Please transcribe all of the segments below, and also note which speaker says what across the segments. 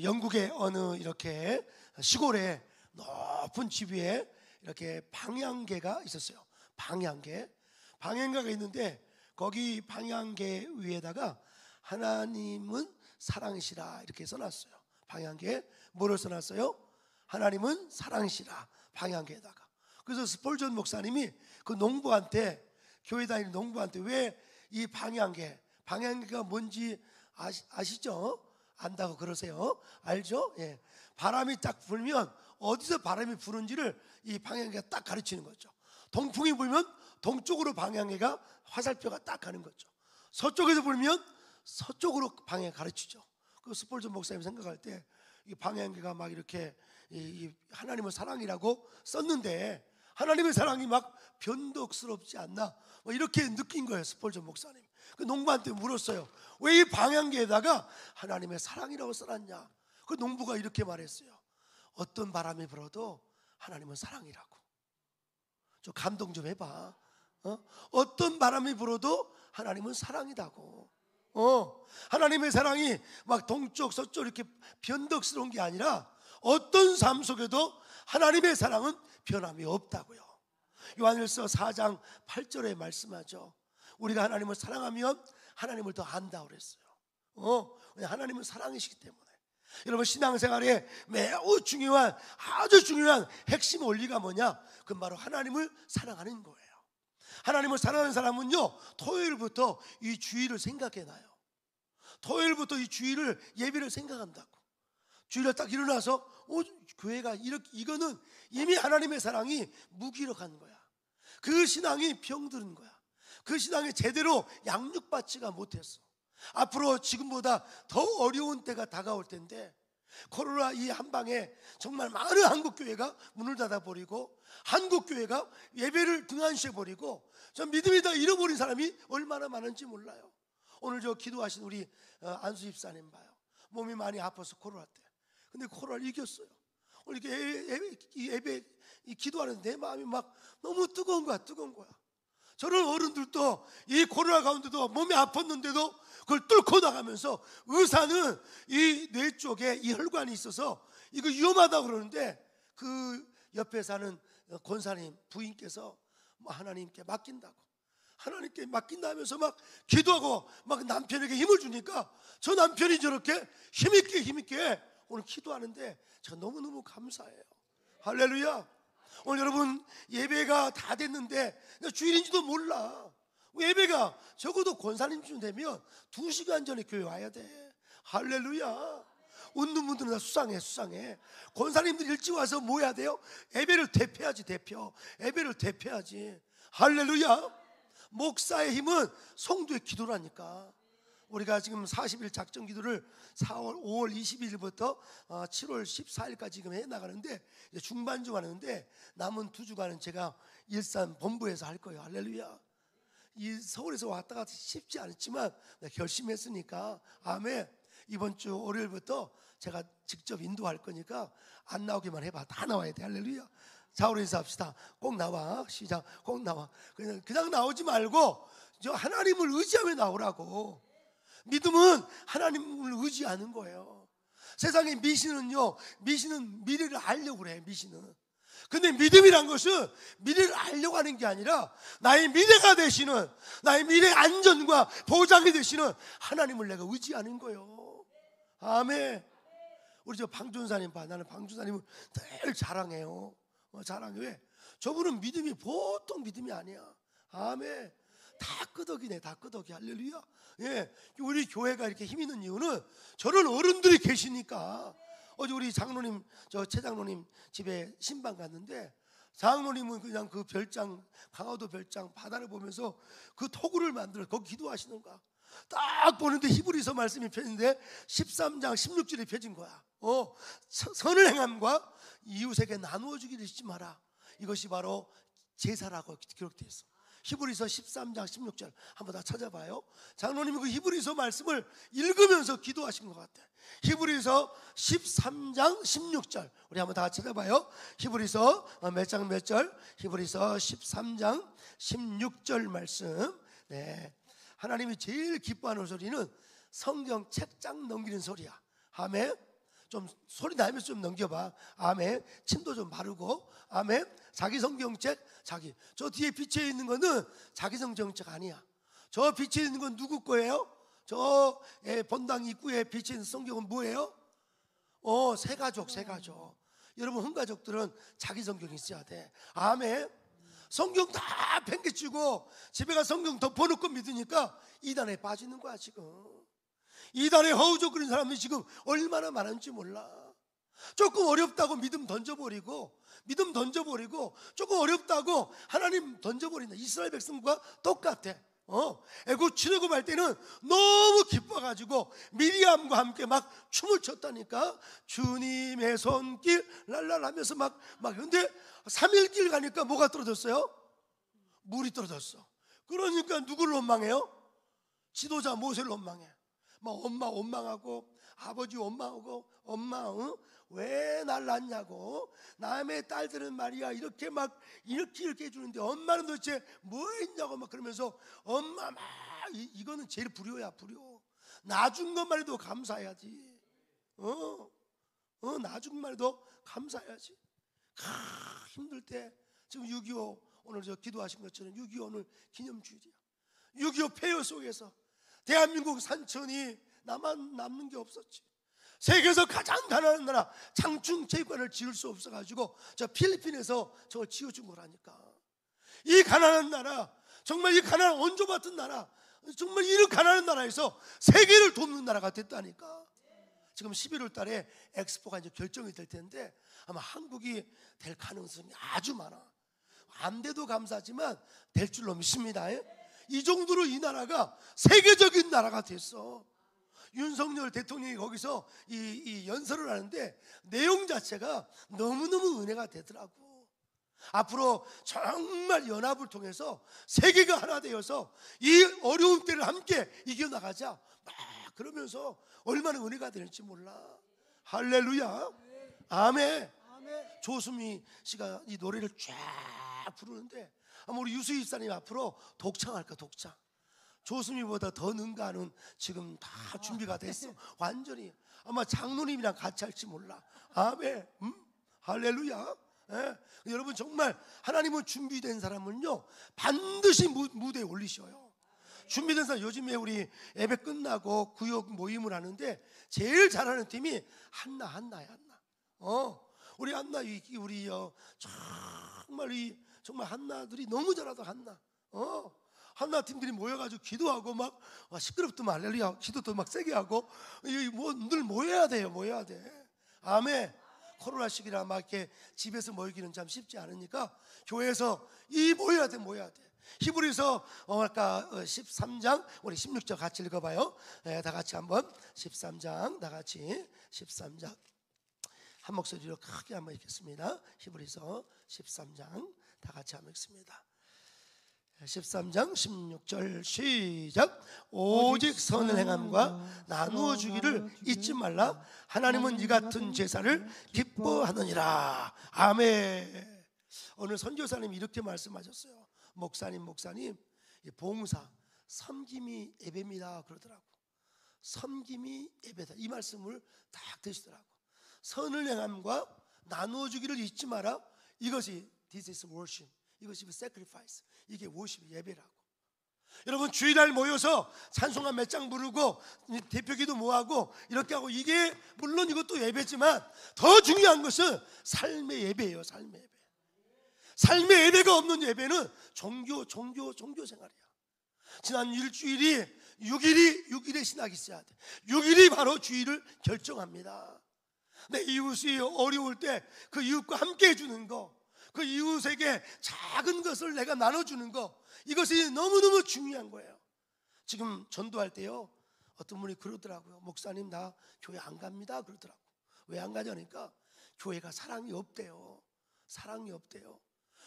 Speaker 1: 영국의 어느 이렇게 시골에 높은 집 위에 이렇게 방향개가 있었어요. 방향개가 있는데 거기 방향개 위에다가 하나님은 사랑이시라 이렇게 써놨어요. 방향개에 뭐를 써놨어요? 하나님은 사랑이시라, 방향개에다가. 그래서 스펄전 목사님이 그 농부한테, 교회 다니는 농부한테 왜 이 방향개가 뭔지 아시죠? 안다고 그러세요? 알죠? 예. 바람이 딱 불면 어디서 바람이 부는지를 이 방향개가 딱 가르치는 거죠. 동풍이 불면 동쪽으로 방향개가 화살표가 딱 가는 거죠. 서쪽에서 불면 서쪽으로 방향 가르치죠. 그 스펄전 목사님 생각할 때 이 방향개가 막 이렇게 이 하나님의 사랑이라고 썼는데 하나님의 사랑이 막 변덕스럽지 않나 뭐 이렇게 느낀 거예요. 스펄전 목사님. 그 농부한테 물었어요. 왜 이 방향개에다가 하나님의 사랑이라고 써놨냐? 그 농부가 이렇게 말했어요. 어떤 바람이 불어도 하나님은 사랑이라고. 좀 감동 좀 해봐. 어떤 바람이 불어도 하나님은 사랑이라고. 하나님의 사랑이 막 동쪽 서쪽 이렇게 변덕스러운 게 아니라 어떤 삶 속에도 하나님의 사랑은 변함이 없다고요. 요한일서 4장 8절에 말씀하죠. 우리가 하나님을 사랑하면 하나님을 더 안다 그랬어요. 하나님은 사랑이시기 때문에. 여러분, 신앙생활에 매우 중요한, 아주 중요한 핵심 원리가 뭐냐? 그건 바로 하나님을 사랑하는 거예요. 하나님을 사랑하는 사람은요, 토요일부터 이 주일을 생각해놔요. 토요일부터 이 주일을, 예배를 생각한다고. 주일에 딱 일어나서 교회가 이거는 이미 하나님의 사랑이 무기력한 거야. 그 신앙이 병든 거야. 그 신앙이 제대로 양육받지가 못했어. 앞으로 지금보다 더 어려운 때가 다가올 텐데, 코로나 이 한방에 정말 많은 한국교회가 문을 닫아버리고 한국교회가 예배를 등한시해버리고 전 믿음이 다 잃어버린 사람이 얼마나 많은지 몰라요. 오늘 저 기도하신 우리 안수 집사님 봐요. 몸이 많이 아파서 코로나 때. 근데 코로나를 이겼어요. 오늘 이렇게 예배 기도하는데 내 마음이 막 너무 뜨거운 거야. 저런 어른들도 이 코로나 가운데도 몸이 아팠는데도 그걸 뚫고 나가면서, 의사는 이 뇌 쪽에 이 혈관이 있어서 이거 위험하다고 그러는데 그 옆에 사는 권사님 부인께서 하나님께 맡긴다고, 하나님께 맡긴다 하면서 막 기도하고 막 남편에게 힘을 주니까 저 남편이 저렇게 힘있게 오늘 기도하는데 제가 너무너무 감사해요. 할렐루야. 오늘 여러분 예배가 다 됐는데 주일인지도 몰라. 예배가 적어도 권사님쯤 되면 2시간 전에 교회 와야 돼. 할렐루야. 웃는 분들은 다 수상해. 권사님들 일찍 와서 뭐 해야 돼요? 예배를 대표해야지. 예배를 대표해야지. 할렐루야. 목사의 힘은 성도의 기도라니까. 우리가 지금 40일 작정 기도를 5월 22일부터 7월 14일까지 지금 해나가는데, 중반주 하는데 남은 2주간은 제가 일산 본부에서 할 거예요. 할렐루야. 이 서울에서 왔다 갔다 쉽지 않았지만 결심했으니까, 아멘. 이번 주 월요일부터 제가 직접 인도할 거니까 안 나오기만 해봐. 다 나와야 돼. 할렐루야. 자, 우리 인사합시다. 꼭 나와. 시작. 꼭 나와. 그냥 나오지 말고 저 하나님을 의지하며 나오라고. 믿음은 하나님을 의지하는 거예요. 세상의 미신은 미래를 알려고 그래. 미신은. 근데 믿음이란 것은 미래를 알려고 하는 게 아니라 나의 미래가 되시는, 나의 미래의 안전과 보장이 되시는 하나님을 내가 의지하는 거예요. 아멘. 우리 저 방준사님 봐. 나는 방준사님을 늘 자랑해요. 자랑해. 왜? 저분은 믿음이 보통 믿음이 아니야. 아멘. 다 끄덕이네. 다 끄덕이. 할렐루야. 예, 우리 교회가 이렇게 힘 있는 이유는 저런 어른들이 계시니까. 어제 우리 장로님, 최 장로님 집에 신방 갔는데, 장로님은 그냥 그 별장, 강화도 별장 바다를 보면서 그 토구를 만들어 거기 기도하시는 거야. 딱 보는데 히브리서 말씀이 펴진데 13장 16절이 펴진 거야. 선을 행함과 이웃에게 나누어 주기를 잊지 마라. 이것이 바로 제사라고 기록되어 있어. 히브리서 13장 16절 한번 다 찾아봐요. 장로님이 그 히브리서 말씀을 읽으면서 기도하신 것 같아. 히브리서 13장 16절 우리 한번 다 찾아봐요. 히브리서 몇 장 몇 절? 히브리서 13장 16절 말씀. 네, 하나님이 제일 기뻐하는 소리는 성경 책장 넘기는 소리야. 아멘. 좀 소리 나면서 좀 넘겨봐. 아멘. 침도 좀 바르고. 아멘. 자기 성경책, 저 뒤에 비치에 있는 거는 자기 성경책 아니야. 저 비치에 있는 건 누구 거예요? 저 본당 입구에 비치에 있는 성경은 뭐예요? 새가족. 여러분 흥가족들은 자기 성경이 있어야 돼. 아멘. 성경 다 팽개치고 집에 가 성경 덮어놓고 믿으니까 이단에 빠지는 거야. 지금 이단에 허우적거리는 사람들이 지금 얼마나 많은지 몰라. 조금 어렵다고 믿음 던져버리고 조금 어렵다고 하나님 던져버린다. 이스라엘 백성과 똑같아. 애굽 출애굽할 때는 너무 기뻐가지고 미리암과 함께 막 춤을 췄다니까. 주님의 손길 랄랄하면서 막 근데 3일 길 가니까 뭐가 떨어졌어요? 물이 떨어졌어. 그러니까 누구를 원망해요? 지도자 모세를 원망해. 막 엄마 원망하고 아버지 원망하고 엄마 왜 날 낳냐고. 남의 딸들은 말이야 이렇게 해주는데 엄마는 도대체 뭐 했냐고 막 그러면서 엄마 막 이거는 제일 불효야. 불효. 나준 것만 해도 감사해야지. 나준 것만 해도 감사해야지. 힘들 때 지금 6.25 오늘 저 기도하신 것처럼 6.25 오늘 기념주일이야. 6.25 폐허 속에서 대한민국 산천이 남는 게 없었지. 세계에서 가장 가난한 나라 장충체육관을 지을 수 없어가지고 저 필리핀에서 저걸 지어준 거라니까. 이 가난한 나라, 정말 이 가난한 원조 같은 나라, 정말 이런 가난한 나라에서 세계를 돕는 나라가 됐다니까. 지금 11월 달에 엑스포가 이제 결정이 될 텐데 아마 한국이 될 가능성이 아주 많아. 안 돼도 감사하지만 될 줄로 믿습니다. 이 정도로 이 나라가 세계적인 나라가 됐어. 윤석열 대통령이 거기서 이 연설을 하는데 내용 자체가 너무너무 은혜가 되더라고. 앞으로 정말 연합을 통해서 세계가 하나 되어서 이 어려운 때를 함께 이겨나가자 막 그러면서 얼마나 은혜가 되는지 몰라. 할렐루야. 아멘. 조수미 씨가 이 노래를 쫙 부르는데 아마 우리 유수희 집사님 앞으로 독창할까. 독창. 조수미보다 더 능가하는 지금 다 준비가 됐어. 완전히 아마 장로님이랑 같이 할지 몰라. 아멘. 할렐루야. 여러분 정말 하나님은 준비된 사람은요 반드시 무대에 올리셔요. 준비된 사람, 요즘에 우리 예배 끝나고 구역 모임을 하는데 제일 잘하는 팀이 한나야. 우리 한나 우리 정말 한나들이 너무 잘하다. 한나 팀들이 모여가지고 기도하고 막 시끄럽더만 할렐루야. 기도도 막 세게 하고 늘 모여야 돼. 아멘. 코로나 시기라 막 이렇게 집에서 모이기는 참 쉽지 않으니까 교회에서 모여야 돼. 히브리서 아까 13장 우리 16절 같이 읽어봐요. 다 같이 한번 13장 다 같이 13장 한 목소리로 크게 한번 읽겠습니다. 히브리서 13장 다 같이 한번 읽습니다. 13장 16절 시작. 오직 선을 행함과 나누어 주기를 잊지 말라. 하나님은 이 같은 제사를 기뻐하느니라. 아멘. 오늘 선교사님이 이렇게 말씀하셨어요. 목사님 봉사 섬김이 예배입니다 그러더라고. 섬김이 예배다 이 말씀을 딱 드시더라고. 선을 행함과 나누어 주기를 잊지 마라. 이것이 This is worship. 이것이 sacrifice. 이게 worship 예배라고. 여러분 주일날 모여서 찬송가 몇 장 부르고 대표기도 모하고 이렇게 하고 이게 물론 이것도 예배지만 더 중요한 것은 삶의 예배예요. 삶의 예배. 삶의 예배가 없는 예배는 종교 생활이야. 지난 일주일이 6일의 신학이 있어야 돼. 6일이 바로 주일을 결정합니다. 내 이웃이 어려울 때 그 이웃과 함께 해주는 거, 그 이웃에게 작은 것을 내가 나눠주는 거, 이것이 너무너무 중요한 거예요. 지금 전도할 때요 어떤 분이 그러더라고요. 목사님 나 교회 안 갑니다 그러더라고. 왜 안 가냐니까 교회가 사랑이 없대요.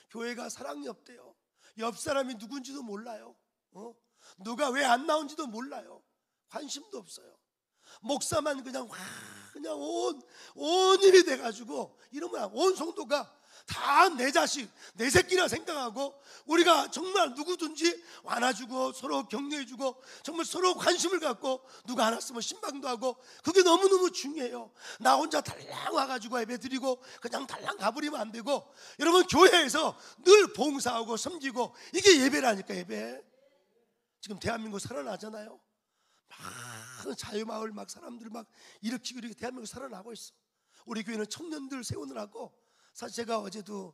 Speaker 1: 교회가 사랑이 없대요. 옆 사람이 누군지도 몰라요. 누가 왜 안 나온지도 몰라요. 관심도 없어요. 목사만 그냥 온 일이 돼가지고 이러면 온 성도가 다 내 자식, 내 새끼라 생각하고 우리가 정말 누구든지 안아주고 서로 격려해주고 정말 서로 관심을 갖고 누가 안 왔으면 신방도 하고 그게 너무너무 중요해요. 나 혼자 달랑 와가지고 예배 드리고 그냥 달랑 가버리면 안 되고 여러분 교회에서 늘 봉사하고 섬기고 이게 예배라니까. 예배. 지금 대한민국 살아나잖아요. 막 자유마을 막 사람들 막 일으키고 이렇게 대한민국 살아나고 있어. 우리 교회는 청년들 세우느라고 사실 제가 어제도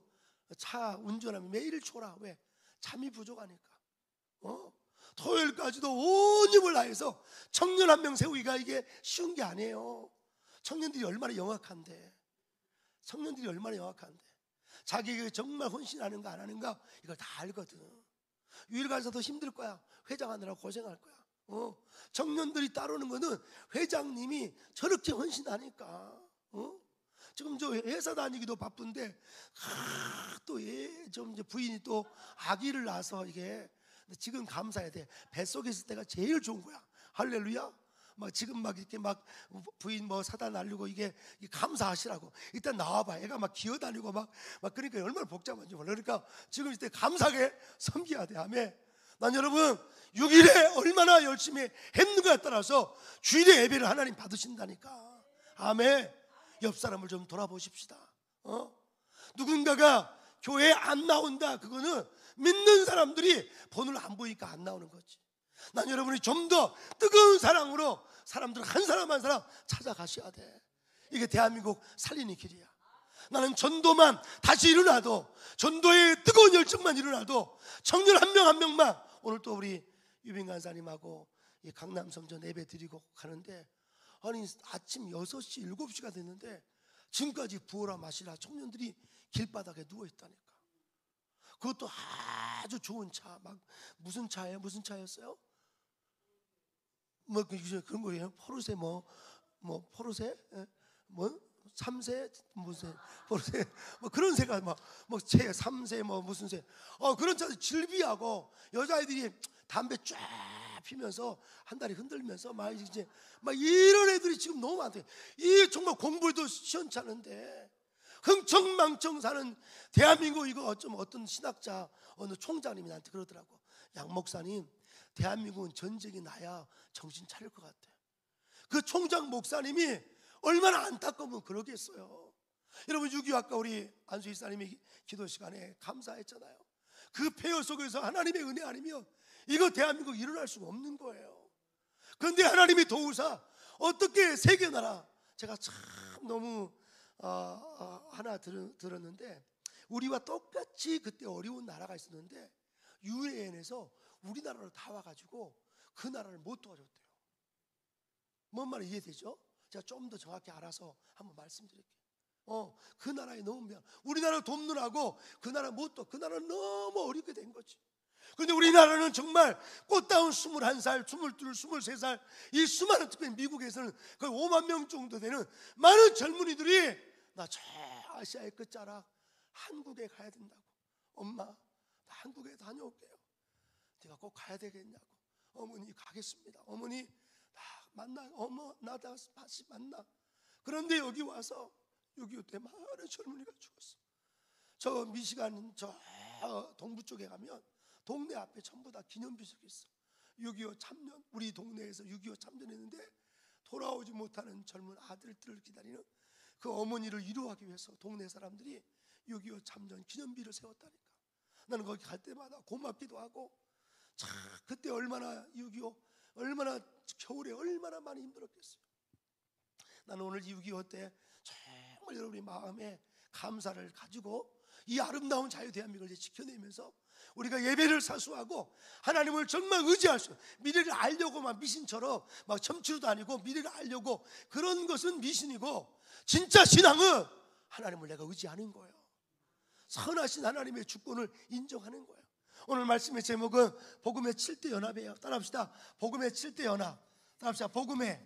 Speaker 1: 차 운전하면 매일 초라. 왜? 잠이 부족하니까. 토요일까지도 온 힘을 다해서 청년 한 명 세우기가 이게 쉬운 게 아니에요. 청년들이 얼마나 영악한데. 청년들이 얼마나 영악한데. 자기가 정말 헌신하는가 안 하는가 이걸 다 알거든. 유일 가서도 힘들 거야. 회장하느라 고생할 거야. 청년들이 따르는 거는 회장님이 저렇게 헌신하니까. 지금 저 회사 다니기도 바쁜데 또 좀 이제 부인이 또 아기를 낳아서 이게 근데 지금 감사해야 돼. 뱃속에 있을 때가 제일 좋은 거야. 할렐루야. 막 지금 막 이렇게 막 부인 뭐 사다 날리고 이게 감사하시라고. 일단 나와봐. 애가 막 기어다니고 막 그러니까 얼마나 복잡한지 몰라. 그러니까 지금 이때 감사하게 섬겨야 돼. 아멘. 난 여러분 6일에 얼마나 열심히 했는가에 따라서 주일에 예배를 하나님 받으신다니까. 아멘. 옆 사람을 좀 돌아보십시다. 누군가가 교회에 안 나온다. 그거는 믿는 사람들이 본을 안 보니까 안 나오는 거지. 난 여러분이 좀 더 뜨거운 사랑으로 사람들 한 사람 한 사람 찾아가셔야 돼. 이게 대한민국 살리는 길이야. 나는 전도만 다시 일어나도, 전도의 뜨거운 열정만 일어나도 청년 한 명 한 명만, 오늘 또 우리 유빈 간사님하고 강남성전 예배 드리고 가는데, 아니 아침 6시 7시가 됐는데 지금까지 부어라 마시라 청년들이 길바닥에 누워있다니까. 그것도 아주 좋은 차. 막 무슨 차예요? 무슨 차였어요? 뭐 그런 거예요? 포르쉐 뭐 포르쉐? 뭐 3세 무슨 포르쉐 뭐 그런 새가 뭐제 3세 뭐 무슨 새 그런 차 질비하고 여자애들이 담배 쫙 피면서 한 다리 흔들면서 막 이제 막 이런 애들이 지금 너무 많대. 이 정말 공부도 시원찮은데 흥청망청 사는 대한민국. 이거 어떤 신학자 어느 총장님이 나한테 그러더라고. 양 목사님, 대한민국은 전쟁이 나야 정신 차릴 것 같아. 그 총장 목사님이 얼마나 안타까우면 그러겠어요. 여러분 6.25 아까 우리 안수 이사님이 기도 시간에 감사했잖아요. 그 폐허 속에서 하나님의 은혜 아니면 이거 대한민국 일어날 수가 없는 거예요. 그런데 하나님이 도우사 어떻게 세계나라. 제가 참 너무 하나 들었는데, 우리와 똑같이 그때 어려운 나라가 있었는데 유엔에서 우리나라로 다 와가지고 그 나라를 못 도와줬대요. 뭔 말인지 이해되죠? 제가 좀 더 정확히 알아서 한번 말씀드릴게요. 그 나라에 너무 미안. 우리나라 돕느라고 그 나라 못 도. 그 나라는 너무 어렵게 된 거지. 그런데 우리나라는 정말 꽃다운 21살, 22, 23살 이 수많은, 특히 미국에서는 거의 5만 명 정도 되는 많은 젊은이들이 나 저 아시아의 끝자락 한국에 가야 된다고. 엄마, 나 한국에 다녀올게요. 네가 꼭 가야 되겠냐고. 어머니 가겠습니다. 어머니 나 만나. 어머 나 다시 만나. 그런데 여기 와서 6.25 때 많은 젊은이가 죽었어. 저 미시간 저 동부 쪽에 가면 동네 앞에 전부 다 기념비석이 있어. 6.25 참전, 우리 동네에서 6.25 참전했는데 돌아오지 못하는 젊은 아들들을 기다리는 그 어머니를 위로하기 위해서 동네 사람들이 6.25 참전 기념비를 세웠다니까. 나는 거기 갈 때마다 고맙기도 하고, 참 그때 얼마나 6.25 얼마나 겨울에 얼마나 많이 힘들었겠어요. 나는 오늘 6.25 때 정말 여러분의 마음에 감사를 가지고 이 아름다운 자유 대한민국을 이제 지켜내면서 우리가 예배를 사수하고 하나님을 정말 의지할 수, 미래를 알려고 막 미신처럼 막 점치로도 아니고 미래를 알려고 그런 것은 미신이고, 진짜 신앙은 하나님을 내가 의지하는 거예요. 선하신 하나님의 주권을 인정하는 거예요. 오늘 말씀의 제목은 복음의 7대 연합이에요. 따라합시다. 복음의 7대 연합. 따라합시다. 복음의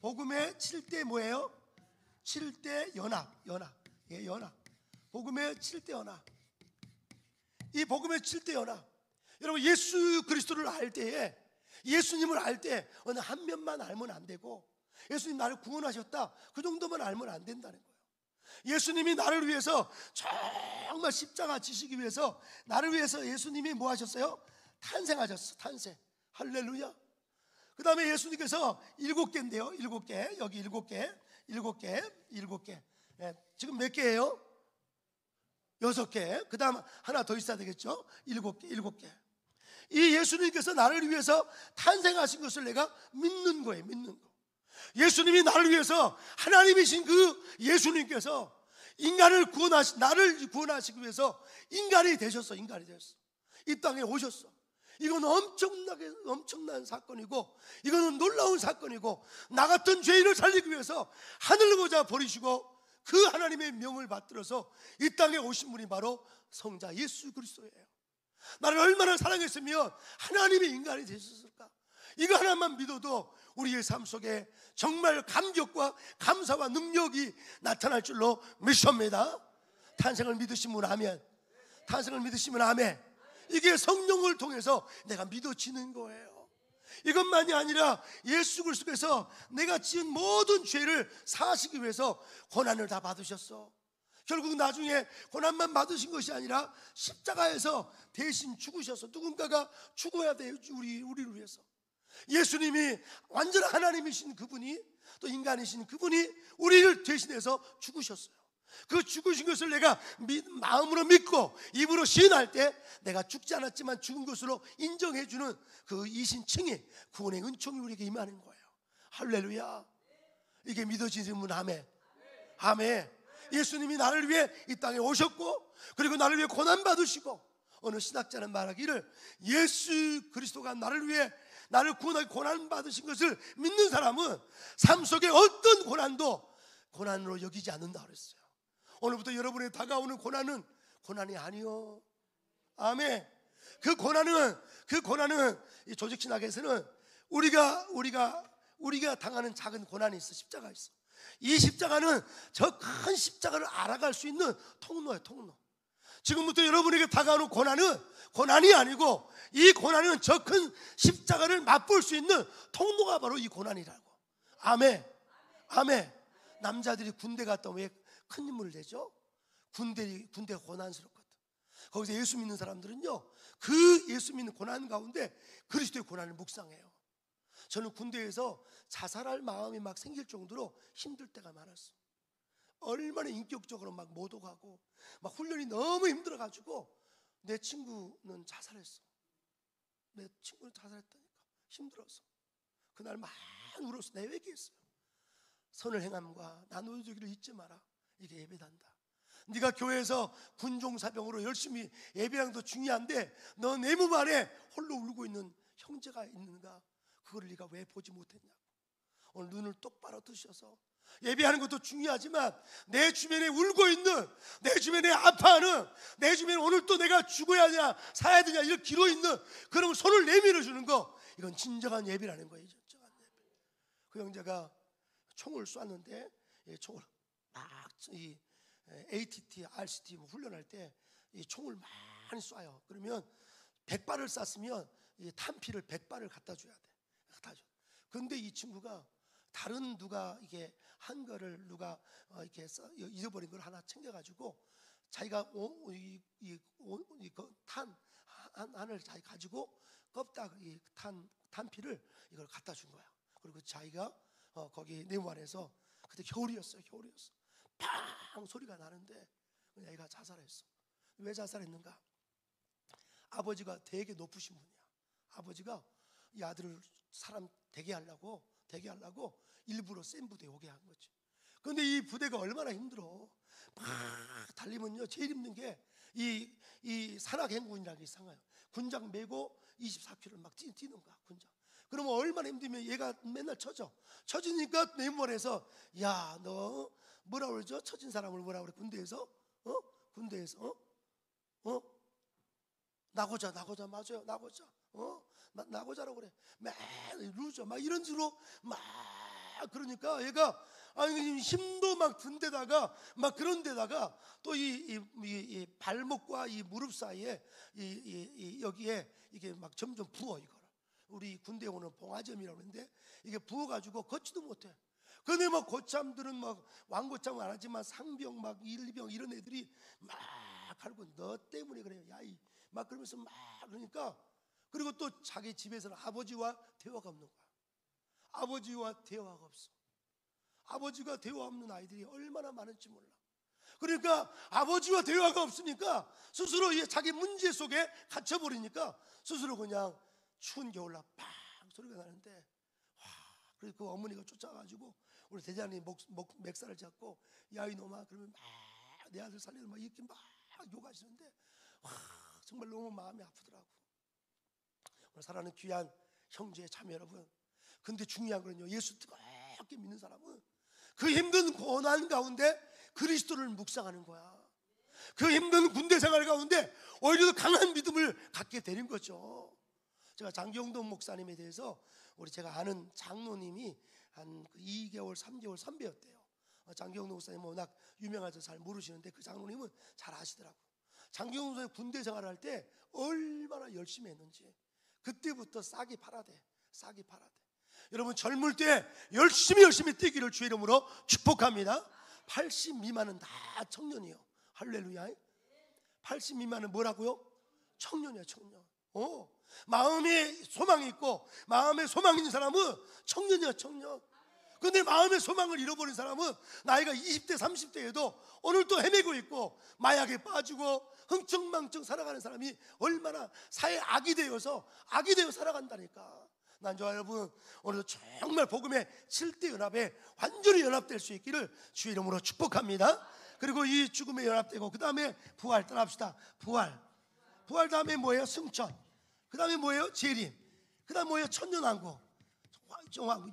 Speaker 1: 7대 뭐예요? 7대 연합. 예, 연합. 복음의 7대 연합. 이 복음의 7대 연합. 여러분 예수 그리스도를 알 때에, 예수님을 알 때 어느 한 면만 알면 안 되고, 예수님 나를 구원하셨다 그 정도만 알면 안 된다는 거예요. 예수님이 나를 위해서 정말 십자가 지시기 위해서 나를 위해서 예수님이 뭐 하셨어요? 탄생하셨어. 탄생. 할렐루야. 그 다음에 예수님께서 7개인데요 7개. 여기 7개. 지금 몇 개예요? 6개. 그 다음 하나 더 있어야 되겠죠? 7개. 이 예수님께서 나를 위해서 탄생하신 것을 내가 믿는 거예요. 믿는 거. 예수님이 나를 위해서, 하나님이신 그 예수님께서 나를 구원하시기 위해서 인간이 되셨어. 인간이 되셨어. 이 땅에 오셨어. 이건 엄청난 사건이고, 이거는 놀라운 사건이고, 나 같은 죄인을 살리기 위해서 하늘을 보자 버리시고 그 하나님의 명을 받들어서 이 땅에 오신 분이 바로 성자 예수 그리스도예요. 나를 얼마나 사랑했으면 하나님이 인간이 되셨을까? 이거 하나만 믿어도 우리의 삶 속에 정말 감격과 감사와 능력이 나타날 줄로 믿습니다. 탄생을 믿으시면 아멘. 탄생을 믿으시면 아멘. 이게 성령을 통해서 내가 믿어지는 거예요. 이것만이 아니라 예수 그리스도께서 내가 지은 모든 죄를 사하시기 위해서 고난을 다 받으셨어. 결국 나중에 고난만 받으신 것이 아니라 십자가에서 대신 죽으셔서, 누군가가 죽어야 돼요. 우리를 위해서. 예수님이 완전한 하나님이신 그분이, 또 인간이신 그분이 우리를 대신해서 죽으셨어요. 그 죽으신 것을 내가 마음으로 믿고 입으로 시인할 때 내가 죽지 않았지만 죽은 것으로 인정해주는 그 이신칭의 구원의 은총이 우리에게 임하는 거예요. 할렐루야. 이게 믿어지는 분 아멘. 아멘. 예수님이 나를 위해 이 땅에 오셨고, 그리고 나를 위해 고난받으시고, 어느 신학자는 말하기를 예수 그리스도가 나를 위해 나를 구원하기 고난받으신 것을 믿는 사람은 삶 속에 어떤 고난도 고난으로 여기지 않는다 그랬어요. 오늘부터 여러분의 다가오는 고난은 고난이 아니요. 아멘. 그 고난은 이 조직신학에서는 우리가 당하는 작은 고난이 있어. 십자가 있어. 이 십자가는 저 큰 십자가를 알아갈 수 있는 통로예요. 통로. 지금부터 여러분에게 다가오는 고난은 고난이 아니고, 이 고난은 저 큰 십자가를 맛볼 수 있는 통로가 바로 이 고난이라고. 아멘. 아멘. 남자들이 군대 갔다 오면 큰 인물을 내죠. 군대가 고난스럽거든. 거기서 예수 믿는 사람들은요, 그 예수 믿는 고난 가운데 그리스도의 고난을 묵상해요. 저는 군대에서 자살할 마음이 막 생길 정도로 힘들 때가 많았어. 얼마나 인격적으로 막 모독하고 막 훈련이 너무 힘들어가지고 내 친구는 자살했어. 내 친구는 자살했다니까. 힘들어서 그날 많이 울어서 내외기했어요. 선을 행함과 나누어주기를 잊지 마라. 이게 예배단다. 네가 교회에서 군종사병으로 열심히 예배하는 것도 중요한데, 너 내 몸 안에 홀로 울고 있는 형제가 있는가? 그거를 네가 왜 보지 못했냐고. 오늘 눈을 똑바로 뜨셔서 예배하는 것도 중요하지만, 내 주변에 울고 있는, 내 주변에 아파하는, 내 주변에 오늘 또 내가 죽어야 되냐 사야 되냐 이렇게 기로 있는, 그런 손을 내밀어 주는 거, 이건 진정한 예배라는 거예요. 진정한 예배. 그 형제가 총을 쐈는데, 총을 막 이 ATT, RCT 뭐 훈련할 때 이 총을 많이 쏴요. 그러면 100발을 쐈으면 이 탄피를 100발을 갖다 줘야 돼. 갖다 줘. 그런데 이 친구가 다른 누가 이게 한 거를 누가 이렇게 잊어버린 걸 하나 챙겨가지고 자기가 탄 하나를 자기 가지고 껍다 이 탄피를 이걸 갖다 준 거야. 그리고 자기가 거기 내무 안에서, 그때 겨울이었어요. 팡 소리가 나는데 애가 자살했어. 왜 자살했는가? 아버지가 되게 높으신 분이야. 아버지가 이 아들을 사람 되게 하려고 일부러 센 부대에 오게 한 거지. 그런데 이 부대가 얼마나 힘들어. 막 달리면요, 제일 힘든 게 이 산악행군이라는 게 있어요. 군장 메고 24km를 막 뛰는 거야. 군장. 그러면 얼마나 힘들면 얘가 맨날 처지니까 내무원에서, 야, 너 뭐라 그러죠? 처진 사람을 뭐라 그래? 군대에서 나고자 맞아요. 나고자라고 그래. 맨 루저 막 이런 식으로 막, 그러니까 얘가 힘도 막 든데다가 막 그런 데다가 또 이 발목과 이 무릎 사이에 여기에 이게 막 점점 부어. 이거를 우리 군대에 오는 봉화점이라고 하는데, 이게 부어가지고 걷지도 못해. 근데 뭐 고참들은 막 왕고참은 안 하지만 상병 막 일병 이런 애들이 막 갈고 너 때문에 그래요. 야이 막 그러면서 막 그러니까 그리고 또 자기 집에서는 아버지와 대화가 없는 거야. 아버지와 대화가 없어. 아버지가 대화 없는 아이들이 얼마나 많은지 몰라. 그러니까 아버지와 대화가 없으니까 스스로 자기 문제 속에 갇혀버리니까 스스로 그냥 추운 겨울날 팍 소리가 나는데 와, 그래서 그 어머니가 쫓아가지고 우리 대장님 맥살을 잡고 야 이놈아 그러면 막 내 아들 살리려 막 이렇게 막 욕하시는데 와 정말 너무 마음이 아프더라고. 오늘 사랑하는 귀한 형제 자매 여러분, 근데 중요한 건요, 예수 뜨겁게 믿는 사람은 그 힘든 고난 가운데 그리스도를 묵상하는 거야. 그 힘든 군대 생활 가운데 오히려 더 강한 믿음을 갖게 되는 거죠. 제가 장경동 목사님에 대해서 우리 제가 아는 장로님이 한 2개월 3개월 선배였대요. 장경동 목사님 워낙 유명하셔서 잘 모르시는데 그 장로님은 잘 아시더라고요. 장경동 목사님 군대 생활을 할 때 얼마나 열심히 했는지 그때부터 싹이 팔아대. 여러분 젊을 때 열심히 뛰기를 주의 이름으로 축복합니다. 80 미만은 다 청년이에요. 할렐루야. 80 미만은 뭐라고요? 청년이야, 청년. 마음에 소망이 있고 마음에 소망 있는 사람은 청년이야, 청년. 근데 마음의 소망을 잃어버린 사람은 나이가 20대 30대에도 오늘 또 헤매고 있고 마약에 빠지고 흥청망청 살아가는 사람이 얼마나 사회 악이 되어 살아간다니까. 난 저 여러분 오늘도 정말 복음의 7대 연합에 완전히 연합될 수 있기를 주의 이름으로 축복합니다. 그리고 이 죽음에 연합되고 그 다음에 부활 따라합시다. 부활 다음에 뭐예요? 승천. 그 다음에 뭐예요? 재림. 그 다음에 뭐예요? 천년왕국.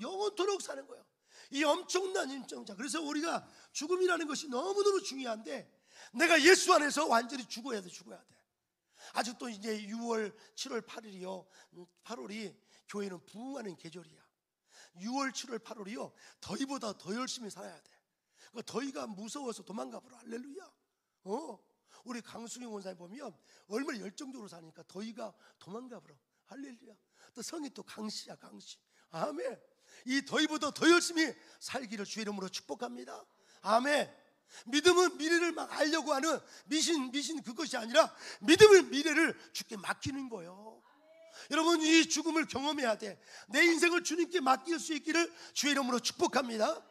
Speaker 1: 영원토록 사는 거예요. 이 엄청난 임종자. 그래서 우리가 죽음이라는 것이 너무너무 중요한데 내가 예수 안에서 완전히 죽어야 돼. 아직도 이제 6월 7월 8일이요 8월이 교회는 부흥하는 계절이야. 6월 7월 8월이요 더위보다 더 열심히 살아야 돼. 더위가 무서워서 도망가 버려. 할렐루야. 우리 강수경 원사님 보면 얼마나 열정적으로 사니까 더위가 도망가 버려. 할렐루야. 또 성이 또 강씨야, 강씨. 아멘. 이 더위보다 더 열심히 살기를 주의 이름으로 축복합니다. 아멘. 믿음은 미래를 막 알려고 하는 미신 그것이 아니라 믿음은 미래를 주께 맡기는 거예요. 여러분 이 죽음을 경험해야 돼. 내 인생을 주님께 맡길 수 있기를 주의 이름으로 축복합니다.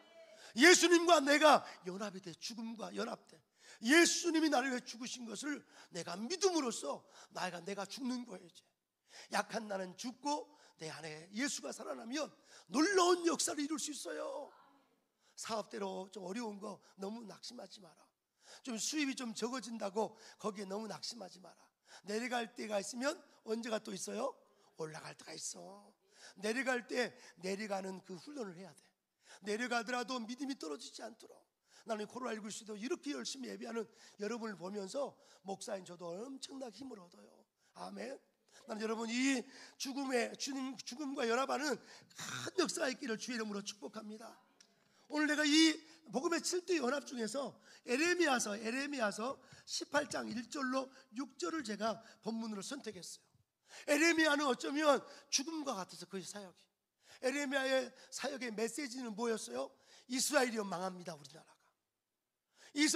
Speaker 1: 예수님과 내가 연합이 돼. 죽음과 연합돼. 예수님이 나를 위해 죽으신 것을 내가 믿음으로써 내가 죽는 거예요. 이제 약한 나는 죽고 내 안에 예수가 살아나면 놀라운 역사를 이룰 수 있어요. 사업대로 좀 어려운 거 너무 낙심하지 마라. 좀 수입이 좀 적어진다고 거기에 너무 낙심하지 마라. 내려갈 때가 있으면 언제가 또 있어요? 올라갈 때가 있어. 내려갈 때 내려가는 그 훈련을 해야 돼. 내려가더라도 믿음이 떨어지지 않도록. 나는 코로나19 시도 이렇게 열심히 예배하는 여러분을 보면서 목사인 저도 엄청나게 힘을 얻어요. 아멘. 나는 여러분 이 죽음과 연합하는 큰 역사가 있기를 주의 이름으로 축복합니다. 오늘 내가 이 복음의 7대 연합 중에서 에레미야서 18장 1절로 6절을 제가 본문으로 선택했어요. 에레미야는 어쩌면 죽음과 같아서 그의 사역이. 에레미야의 사역의 메시지는 뭐였어요? 이스라엘이요 망합니다. 우리나라가.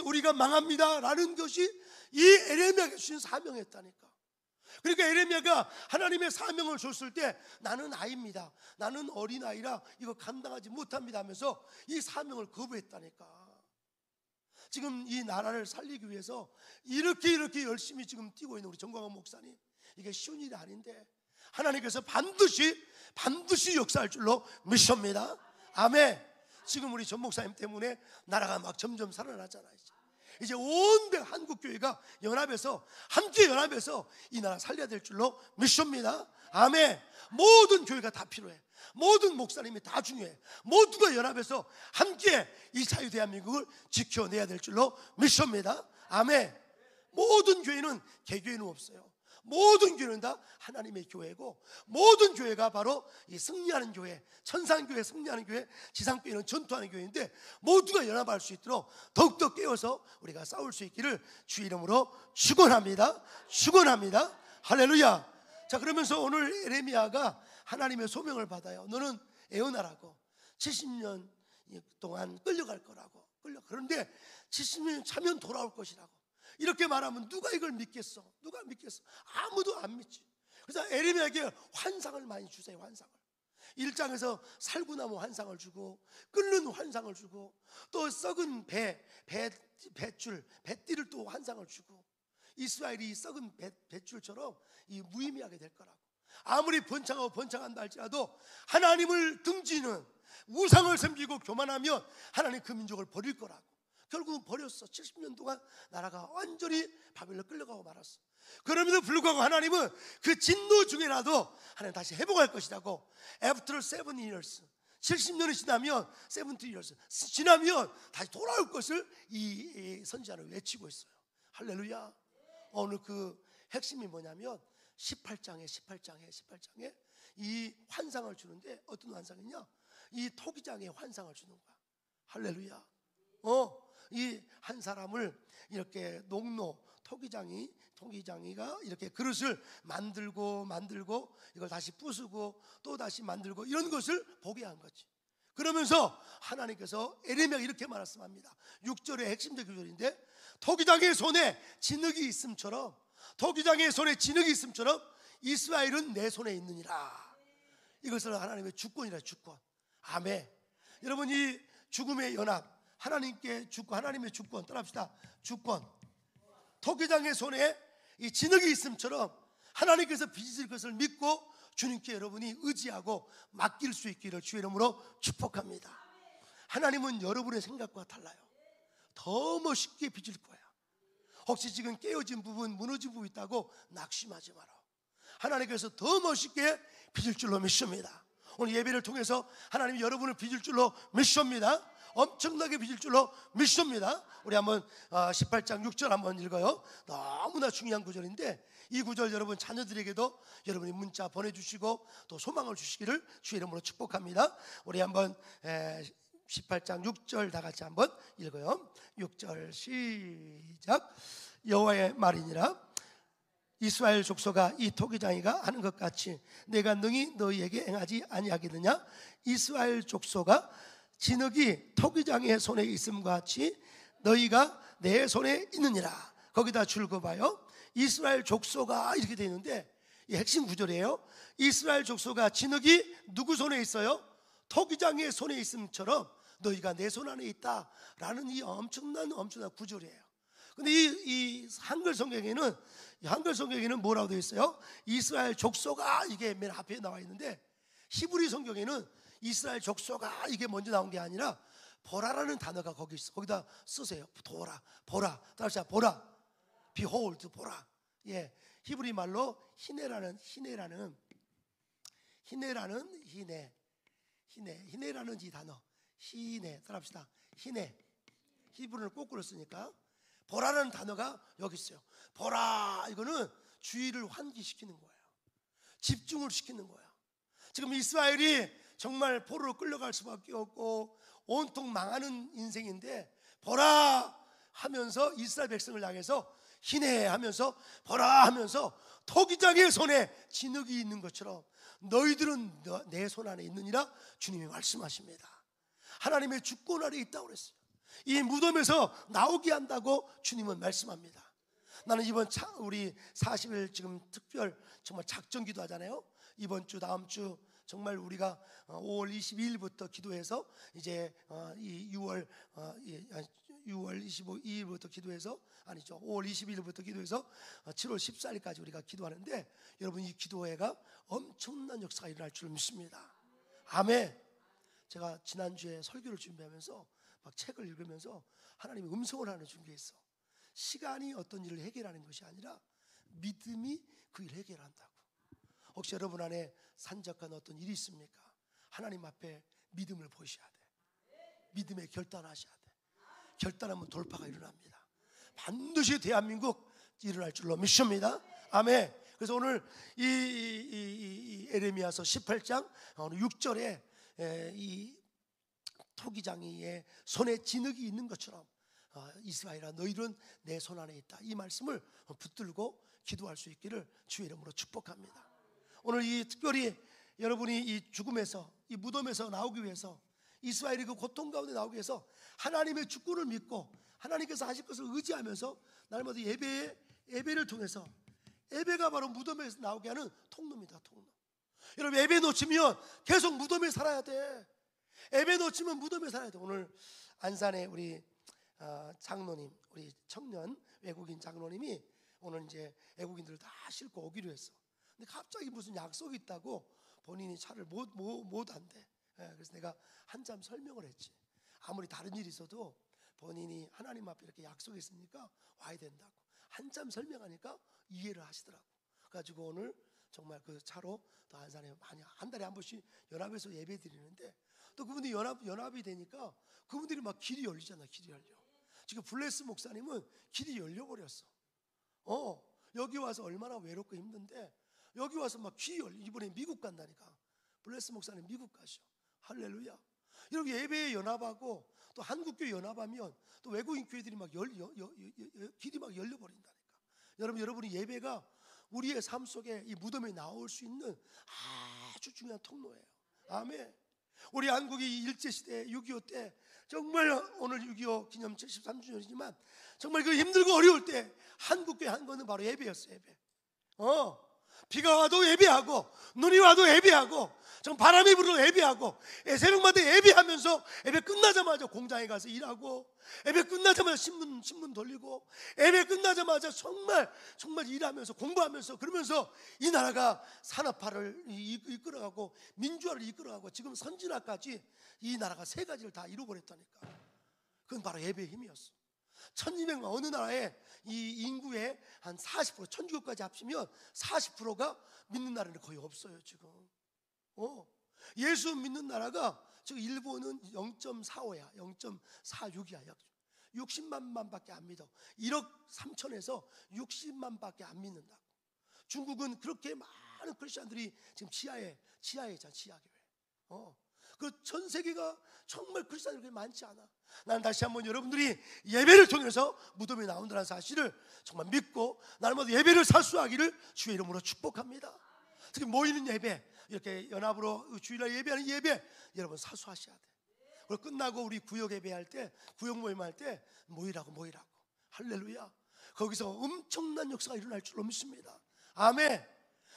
Speaker 1: 우리가 망합니다 라는 것이 이 에레미야가 주신 사명이었다니까. 그러니까 에레미야가 하나님의 사명을 줬을 때 나는 아이입니다, 나는 어린아이라 이거 감당하지 못합니다 하면서 이 사명을 거부했다니까. 지금 이 나라를 살리기 위해서 이렇게 열심히 지금 뛰고 있는 우리 정광훈 목사님, 이게 쉬운 일이 아닌데 하나님께서 반드시 역사할 줄로 믿습니다. 아멘. 지금 우리 전 목사님 때문에 나라가 막 점점 살아나잖아요. 이제 온 한국교회가 함께 연합해서 이 나라 살려야 될 줄로 믿습니다. 아멘. 모든 교회가 다 필요해. 모든 목사님이 다 중요해. 모두가 연합해서 함께 이 자유 대한민국을 지켜내야 될 줄로 믿습니다. 아멘. 모든 교회는 개교회는 없어요. 모든 교회는 다 하나님의 교회고, 모든 교회가 바로 이 승리하는 교회, 천상교회, 승리하는 교회, 지상교회는 전투하는 교회인데 모두가 연합할 수 있도록 더욱더 깨워서 우리가 싸울 수 있기를 주의 이름으로 축원합니다. 할렐루야. 자, 그러면서 오늘 에레미야가 하나님의 소명을 받아요. 너는 애어나라고. 70년 동안 끌려갈 거라고. 그런데 70년 차면 돌아올 것이라고. 이렇게 말하면 누가 이걸 믿겠어? 누가 믿겠어? 아무도 안 믿지. 그래서 에레미야에게 환상을 많이 주세요. 환상을. 1장에서 살구나무 환상을 주고, 끓는 환상을 주고, 또 썩은 뱃줄, 뱃띠를 또 환상을 주고, 이스라엘이 썩은 뱃줄처럼 이 무의미하게 될 거라고. 아무리 번창하고 번창한다 할지라도 하나님을 등지는 우상을 섬기고 교만하면 하나님 그 민족을 버릴 거라고. 결국은 버렸어. 70년 동안 나라가 완전히 바벨로 끌려가고 말았어. 그럼에도 불구하고 하나님은 그 진노 중에라도 하나님 다시 회복할 것이라고. After 7 years, 70년이 지나면 70 years 지나면 다시 돌아올 것을 이 선지자는 외치고 있어요. 할렐루야. 오늘 그 핵심이 뭐냐면 18장에 이 환상을 주는데, 어떤 환상이냐? 이 토기장의 환상을 주는 거야. 할렐루야. 이 한 사람을 이렇게 농노 토기장이가 이렇게 그릇을 만들고 이걸 다시 부수고 또 다시 만들고 이런 것을 보게 한 거지. 그러면서 하나님께서 에레미야가 이렇게 말씀합니다. 6절의 핵심적 구절인데, 토기장의 손에 진흙이 있음처럼, 토기장의 손에 진흙이 있음처럼 이스라엘은 내 손에 있느니라. 이것을 하나님의 주권이라. 주권. 아멘. 여러분, 이 죽음의 연합, 하나님께 주권, 하나님의 주권 따라합시다. 주권. 토기장의 손에 이 진흙이 있음처럼 하나님께서 빚을 것을 믿고 주님께 여러분이 의지하고 맡길 수 있기를 주의 이름으로 축복합니다. 하나님은 여러분의 생각과 달라요. 더 멋있게 빚을 거야. 혹시 지금 깨어진 부분, 무너진 부분 있다고 낙심하지 마라. 하나님께서 더 멋있게 빚을 줄로 믿습니다. 오늘 예배를 통해서 하나님이 여러분을 빚을 줄로 믿습니다. 엄청나게 빚을 줄로 믿습니다. 우리 한번 18장 6절 한번 읽어요. 너무나 중요한 구절인데, 이 구절 여러분 자녀들에게도 여러분이 문자 보내주시고 또 소망을 주시기를 주의 이름으로 축복합니다. 우리 한번 18장 6절 다 같이 한번 읽어요. 6절 시작. 여호와의 말이니라. 이스라엘 족속아, 이 토기장이가 하는 것 같이 내가 능히 너희에게 행하지 아니하겠느냐? 이스라엘 족속아, 진흙이 토기장의 손에 있음과 같이 너희가 내 손에 있느니라. 거기다 줄 그어봐요. 이스라엘 족속아 이렇게 되어 있는데, 이 핵심 구절이에요. 이스라엘 족속아, 진흙이 누구 손에 있어요? 토기장의 손에 있음처럼 너희가 내 손 안에 있다라는 이 엄청난 구절이에요. 근데 이 한글 성경에는 뭐라고 되어 있어요? 이스라엘 족속아, 이게 맨 앞에 나와 있는데, 히브리 성경에는 이스라엘 족속아 이게 먼저 나온 게 아니라 보라라는 단어가 거기 있어. 거기다 쓰세요. 보라. 다시 보라. Behold, 보라. 예, 히브리 말로 히네라는 이 단어. 히네. 따라합시다. 히네. 히브리를 거꾸로 쓰니까 보라라는 단어가 여기 있어요. 보라, 이거는 주의를 환기시키는 거예요. 집중을 시키는 거야. 지금 이스라엘이 정말 포로로 끌려갈 수밖에 없고 온통 망하는 인생인데, 보라 하면서 이스라엘 백성을 향해서 희내 하면서 보라 하면서 토기장의 손에 진흙이 있는 것처럼 너희들은 내 손 안에 있느니라 주님이 말씀하십니다. 하나님의 주권 아래 있다고 그랬어요. 이 무덤에서 나오게 한다고 주님은 말씀합니다. 나는 이번 우리 40일 지금 특별 정말 작정기도 하잖아요. 이번 주 다음 주 정말 우리가 5월 22일부터 기도해서 이제 이 6월 25일부터 기도해서, 아니죠, 5월 22일부터 기도해서 7월 14일까지 우리가 기도하는데, 여러분 이 기도회가 엄청난 역사가 일어날 줄 믿습니다. 아멘. 제가 지난주에 설교를 준비하면서 막 책을 읽으면서 하나님의 음성을 하나 준비했어. 시간이 어떤 일을 해결하는 것이 아니라 믿음이 그 일을 해결한다고. 혹시 여러분 안에 산적한 어떤 일이 있습니까? 하나님 앞에 믿음을 보셔야 돼. 믿음에 결단하셔야 돼. 결단하면 돌파가 일어납니다. 반드시 대한민국 일어날 줄로 믿습니다. 아멘. 그래서 오늘 이 에레미야서 18장 6절에 이 토기장이의 손에 진흙이 있는 것처럼 이스라엘아, 너희는 내 손 안에 있다, 이 말씀을 붙들고 기도할 수 있기를 주의 이름으로 축복합니다. 오늘 이 특별히 여러분이 이 죽음에서, 이 무덤에서 나오기 위해서 이스라엘이 그 고통 가운데 나오기 위해서 하나님의 주권을 믿고 하나님께서 하실 것을 의지하면서 날마다 예배를 통해서, 예배가 바로 무덤에서 나오게 하는 통로입니다. 통로. 여러분, 예배 놓치면 계속 무덤에 살아야 돼. 예배 놓치면 무덤에 살아야 돼. 오늘 안산에 우리 장로님, 우리 청년 외국인 장로님이 오늘 이제 외국인들을 다 싣고 오기로 했어. 근데 갑자기 무슨 약속이 있다고 본인이 차를 못 한대. 그래서 내가 한참 설명을 했지. 아무리 다른 일이 있어도 본인이 하나님 앞에 이렇게 약속이 있으니까 와야 된다고 한참 설명하니까 이해를 하시더라고. 그래가지고 오늘 정말 그 차로 또 안산에 많이 한 달에 한 번씩 연합에서 예배 드리는데, 또 그분들이 연합이 되니까 그분들이 막 길이 열리잖아. 길이 열려. 지금 블레스 목사님은 길이 열려버렸어. 여기 와서 얼마나 외롭고 힘든데 여기 와서 막 길이 열려. 이번에 미국 간다니까. 블레스 목사님 미국 가셔. 할렐루야. 여러분, 예배에 연합하고 또 한국교회 연합하면 또 외국인 교회들이 막 길이 막 열려버린다니까. 여러분이 예배가 우리의 삶 속에 이 무덤에 나올 수 있는 아주 중요한 통로예요. 아멘. 우리 한국이 일제시대 6.25 때 정말, 오늘 6.25 기념 73주년이지만 정말 그 힘들고 어려울 때 한국교회 한 거는 바로 예배였어요. 예배. 비가 와도 예배하고 눈이 와도 예배하고 정 바람이 불어도 예배하고, 새벽마다 예배하면서 예배 끝나자마자 공장에 가서 일하고, 예배 끝나자마자 신문 돌리고, 예배 끝나자마자 정말 일하면서 공부하면서, 그러면서 이 나라가 산업화를 이끌어가고 민주화를 이끌어가고 지금 선진화까지 이 나라가 세 가지를 다 이루어버렸다니까. 그건 바로 예배의 힘이었어. 1200만, 어느 나라에 이 인구의 한 40%, 천주교까지 합치면 40%가 믿는 나라는 거의 없어요 지금. 예수 믿는 나라가 지금 일본은 0.45야 0.46이야 60만밖에 안 믿어. 1억 3천에서 60만밖에 안 믿는다고. 중국은 그렇게 많은 크리스천들이 지금 지하에 있잖아. 지하교회. 그 전 세계가 정말 크리스천들이 그렇게 많지 않아. 나는 다시 한번 여러분들이 예배를 통해서 무덤에 나온다는 사실을 정말 믿고 날마다 예배를 사수하기를 주의 이름으로 축복합니다. 특히 모이는 예배, 이렇게 연합으로 주일날 예배하는 예배, 여러분 사수하셔야 돼. 그리고 끝나고 우리 구역 예배할 때, 구역 모임할 때 모이라고. 할렐루야. 거기서 엄청난 역사가 일어날 줄 믿습니다. 아멘.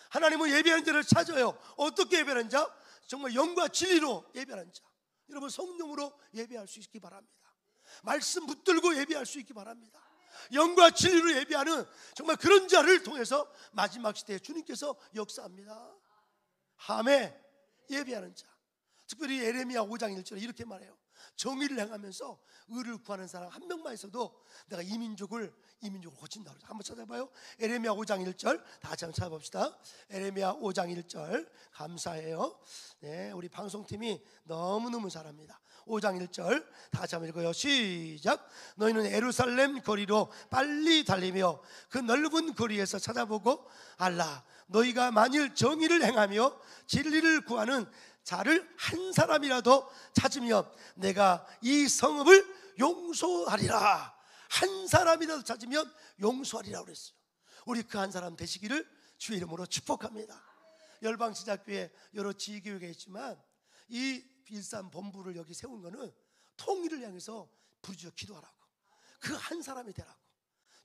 Speaker 1: 하나님은 예배하는 자를 찾아요. 어떻게 예배하는 자? 정말 영과 진리로 예배하는 자. 여러분, 성령으로 예배할 수 있기 바랍니다. 말씀 붙들고 예배할 수 있기 바랍니다. 영과 진리로 예배하는 정말 그런 자를 통해서 마지막 시대에 주님께서 역사합니다. 아멘. 예배하는 자. 특별히 예레미야 5장 1절에 이렇게 말해요. 정의를 행하면서 의를 구하는 사람 한 명만 있어도 내가 이 민족을 고친다. 한번 찾아봐요. 예레미야 5장 1절 다 같이 한번 찾아봅시다. 예레미야 5장 1절. 감사해요. 네, 우리 방송팀이 너무너무 잘합니다. 5장 1절 다 같이 한번 읽어요. 시작. 너희는 예루살렘 거리로 빨리 달리며 그 넓은 거리에서 찾아보고 알라. 너희가 만일 정의를 행하며 진리를 구하는 자를 한 사람이라도 찾으면 내가 이 성읍을 용서하리라. 한 사람이라도 찾으면 용서하리라 그랬어요. 우리 그 한 사람 되시기를 주의 이름으로 축복합니다. 열방시작교회 여러 지교회가 있지만 이 일산 본부를 여기 세운 거는 통일을 향해서 부르짖어 기도하라고, 그 한 사람이 되라고.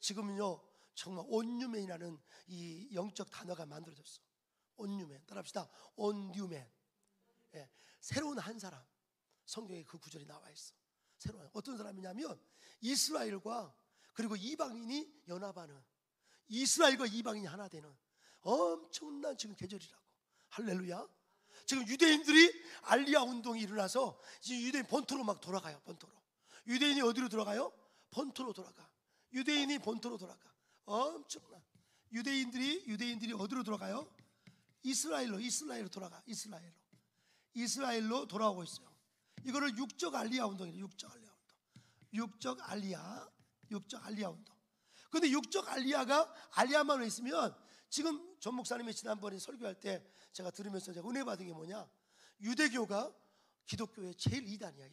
Speaker 1: 지금은요 정말 온유맨이라는 이 영적 단어가 만들어졌어. 온유맨. 따라합시다. 온유맨. 예, 새로운 한 사람. 성경에 그 구절이 나와 있어. 새로운 어떤 사람이냐면 이스라엘과 그리고 이방인이 연합하는, 이스라엘과 이방인이 하나 되는 엄청난 지금 계절이라고. 할렐루야. 지금 유대인들이 알리야 운동이 일어나서 이제 유대인 본토로 막 돌아가요. 본토로. 유대인이 어디로 돌아가요? 본토로 돌아가. 유대인이 본토로 돌아가. 엄청난 유대인들이 어디로 돌아가요? 이스라엘로 돌아가. 이스라엘로 돌아오고 있어요. 이거를 육적 알리야 운동이에요. 육적 알리야 운동. 근데 육적 알리야만 있으면, 지금 전 목사님이 지난번에 설교할 때 제가 들으면서 제가 은혜 받은 게 뭐냐, 유대교가 기독교의 제일 이단이야.